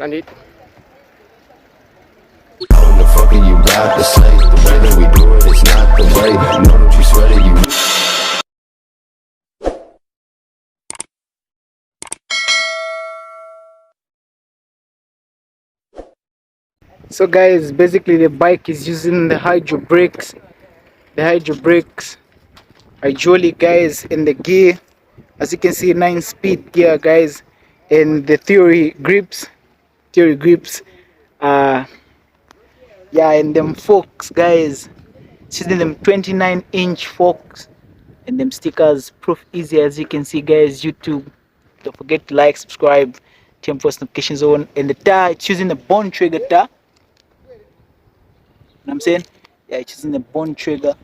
And it. On the fucking you got the slate. The way that we do it, it's not the way. Know that you swear that you. So guys, basically the bike is using the hydro brakes. The hydro brakes hydraulic guys, in the gear, as you can see, 9-speed gear guys, and the theory grips. Uh, yeah, and them forks guys, using them 29-inch forks, and them stickers, proof easy, as you can see guys. YouTube, don't forget to like, subscribe, turn post notifications on. And the tire, it's using the Bontrager tire. You know what I'm saying? Yeah, it's using the Bontrager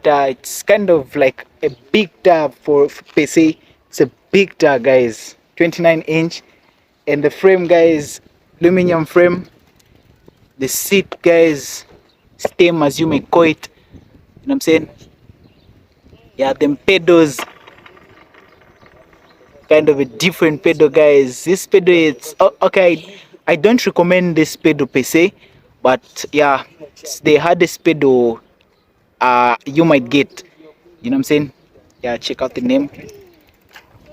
tire. It's kind of like a big tire for PC. It's a big tire guys, 29-inch. And the frame guys, aluminum frame. The seat guys, stem as you may call it. You know what I'm saying? Yeah, them pedals, kind of a different pedal guys. This pedal, it's okay. I don't recommend this pedal per se, but yeah, it's the hardest pedal you might get. You know what I'm saying? Yeah, check out the name.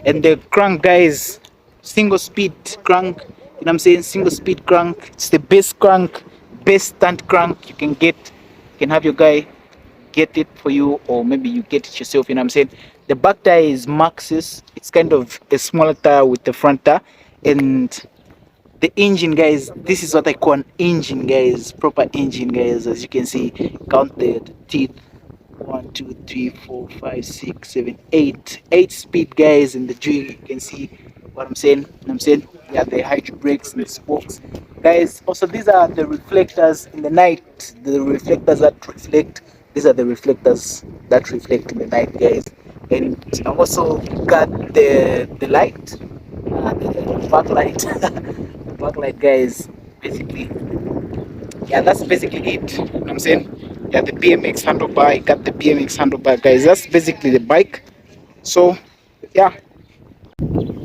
And the crank guys, single speed crank. You know what I'm saying? Single speed crank. It's the best crank, best stunt crank you can get. You can have your guy get it for you, or maybe you get it yourself. You know what I'm saying? The back tire is Maxxis. It's kind of a smaller tire with the front tire. And the engine guys, this is what I call an engine guys, proper engine guys. As you can see, count the teeth: 1 2 3 4 5 6 7 8 speed guys. In the jig, you can see what I'm saying. You know what I'm saying? Yeah, the hydro brakes and the spokes guys. Also, these are the reflectors in the night, the reflectors that reflect. These are the reflectors that reflect in the night guys. And I also got the light, the backlight. The backlight guys, basically. Yeah, that's basically it. You know what I'm saying? Yeah, the BMX handlebar. I got the BMX handlebar guys. That's basically the bike. So yeah,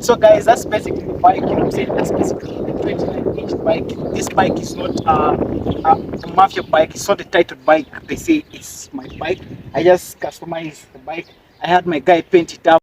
so guys, that's basically the bike. You know what I'm saying? That's basically the 29-inch bike. This bike is not a mafia bike. It's not a titled bike. They say it's my bike. I just customized the bike. I had my guy paint it up.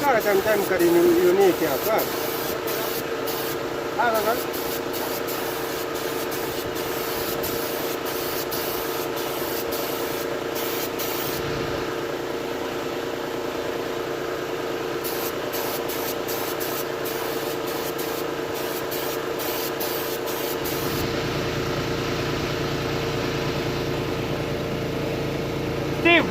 Car time kari unique ya car. Kan? Steve.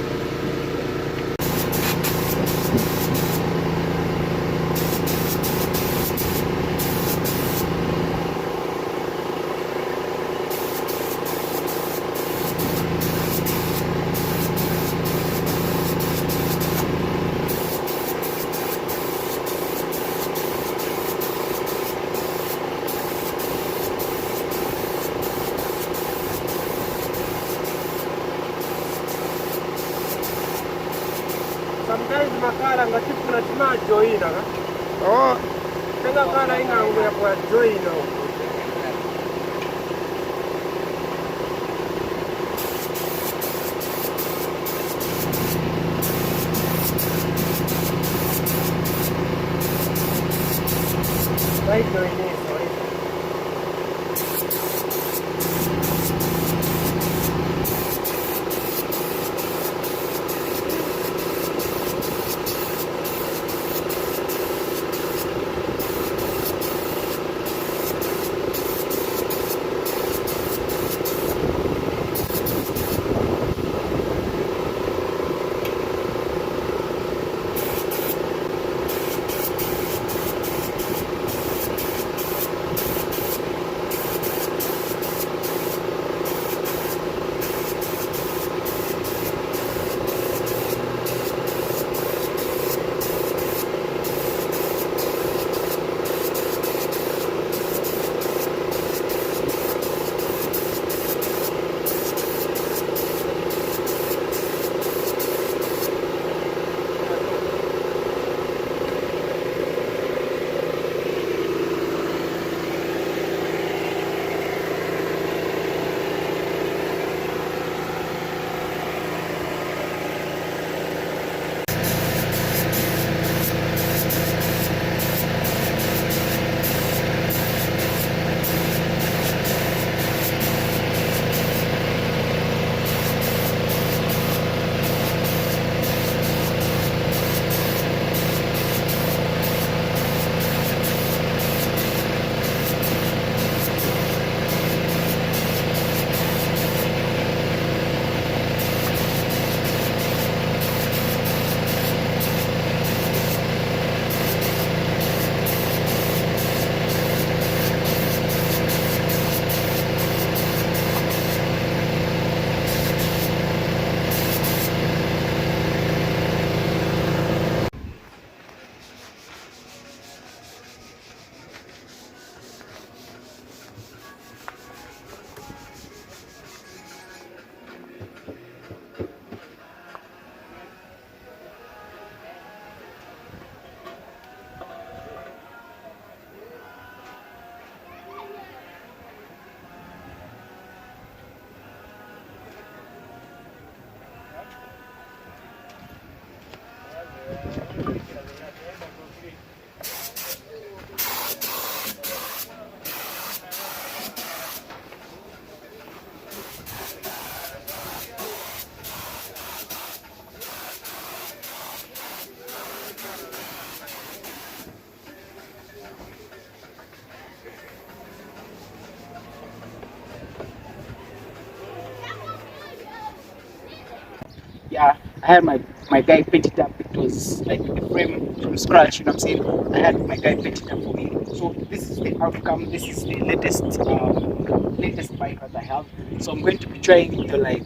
Sometimes makala ngati kuna chima joina ka. Oh. Tenga kala ina ngo ya kwa joina. Right joina. yeah, I had my guy paint it up. It was like a frame from scratch, you know what I'm saying? I had my guy paint it up for me. So this is the outcome. This is the latest bike that I have. So I'm going to be trying to like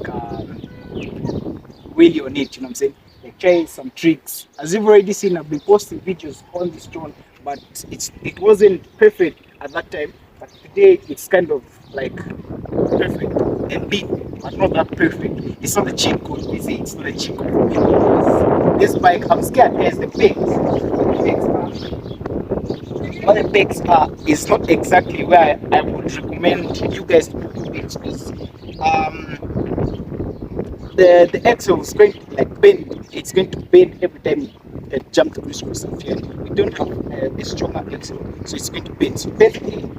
wheelie on it, you know what I'm saying? Like try some tricks. As you've already seen, I've been posting videos on this drone, but it wasn't perfect at that time. But today it's kind of like perfect and big, but not that perfect. It's not a cheat code. You see, it's not a cheat code for me. This bike, I'm scared. There's the pegs. What the pegs are is not exactly where I would recommend you guys to do it, because the axle is going to like bend. It's going to bend every time you jump to crisscross and fear. We don't have a stronger axle, so it's going to bend. So basically,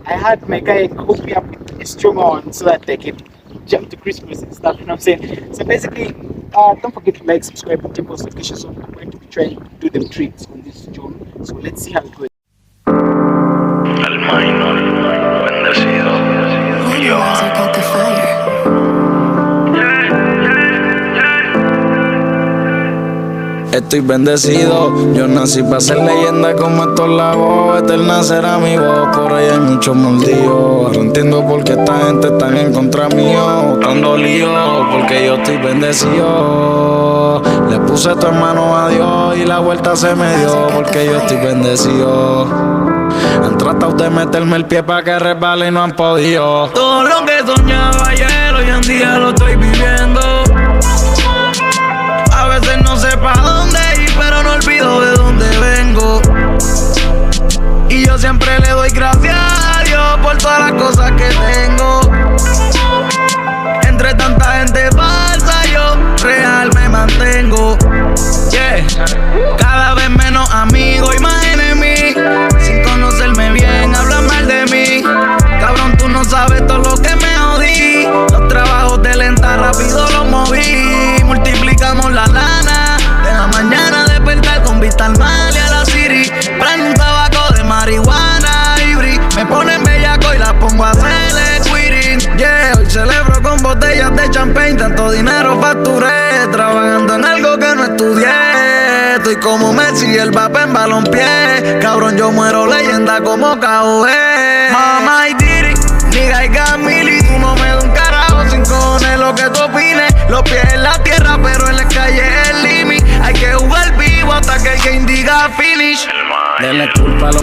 I had my guy hook me up with a stronger one so that I could jump to crisscross and stuff, you know what I'm saying? So basically, don't forget to like, subscribe, and turn post notifications on. I'm going to be trying to do them tricks on this drone. So let's see how it goes. Al minor, bendecido, yo. Estoy bendecido, yo nací para ser leyenda como estos lagos. Eterna será mi voz, por ahí hay muchos mordidos. Ahora entiendo por qué esta gente está en contra mío, tan dolido, porque yo estoy bendecido. Le puse tu hermano a Dios y la vuelta se me dio, porque yo estoy bendecido. Han tratado de meterme el pie para que resbale y no han podido. Todo lo que soñaba ayer, hoy en día lo estoy viviendo. A veces no sé para dónde ir, pero no olvido de dónde vengo. Y yo siempre le doy gracias a Dios por todas las cosas que tengo. Entre tanta gente falsa, yo real me mantengo. Yeah. Cada vez menos amigos y más enemigos. Sin conocerme bien, hablan mal de mí. Cabrón, tú no sabes todo lo que me jodí. Los trabajos de lenta rápido los moví. Multiplicamos la lana. De la mañana despertar con vista al mar y a la city. Prendo un tabaco de marihuana híbrida. Me ponen bellaco y la pongo a hacer quitting. Yeah, hoy celebro con botellas de champagne. Tanto dinero facturé, trabajando en algo que no estudié. Estoy como Messi, el Mbappé en balompié. Cabrón, yo muero leyenda como KOE. Mama, I did it, nigga, I got milli. Tú no me das un carajo sin cojones lo que tú opines. Los pies en la tierra, pero en la calle es el límite. Hay que jugar vivo hasta que el game diga finish. Denle culpa a los...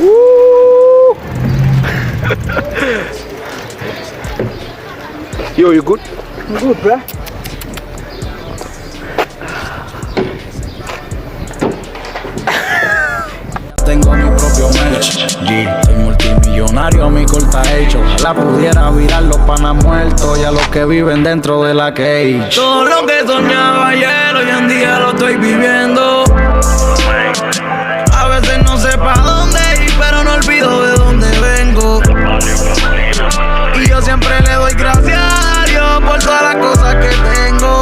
Yo, you good? I'm good, bro. Tengo mi propio merch, soy multimillonario, mi corta hecho. Ojalá pudiera virar los panas muertos y a los que viven dentro de la cage. Todo lo que soñaba ayer, hoy en día lo estoy viviendo. A veces no sé para dónde ir, pero no olvido de dónde vengo. Y yo siempre le doy gracias a Dios por todas las cosas que tengo.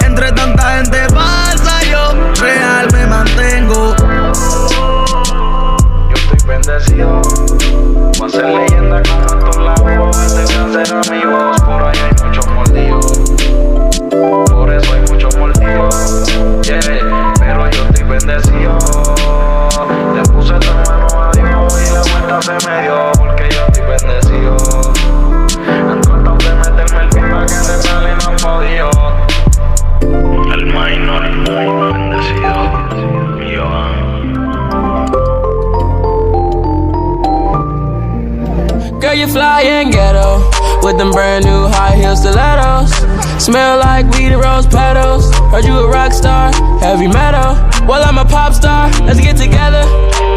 Entre tanta gente falsa, yo real me mantengo. Yo estoy bendecido, voy a ser leyenda como estos lagos. Deberían ser amigos, por ahí hay muchos mordidos. Por eso hay muchos mordidos, yeah. Pero yo estoy bendecido. Le puse tu hermano a Dios y la vuelta se me dio, porque yo estoy bendecido. Han tratado de meterme el pie para que se sale y no han podido. Al minor, bendecido, yo. Girl, you fly and ghetto with them brand new high heel stilettos. Smell like weed and rose petals. Heard you a rock star, heavy metal. Well, I'm a pop star, let's get together.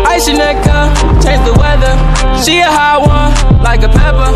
Ice your neck up, change the weather. She a hot one, like a pepper.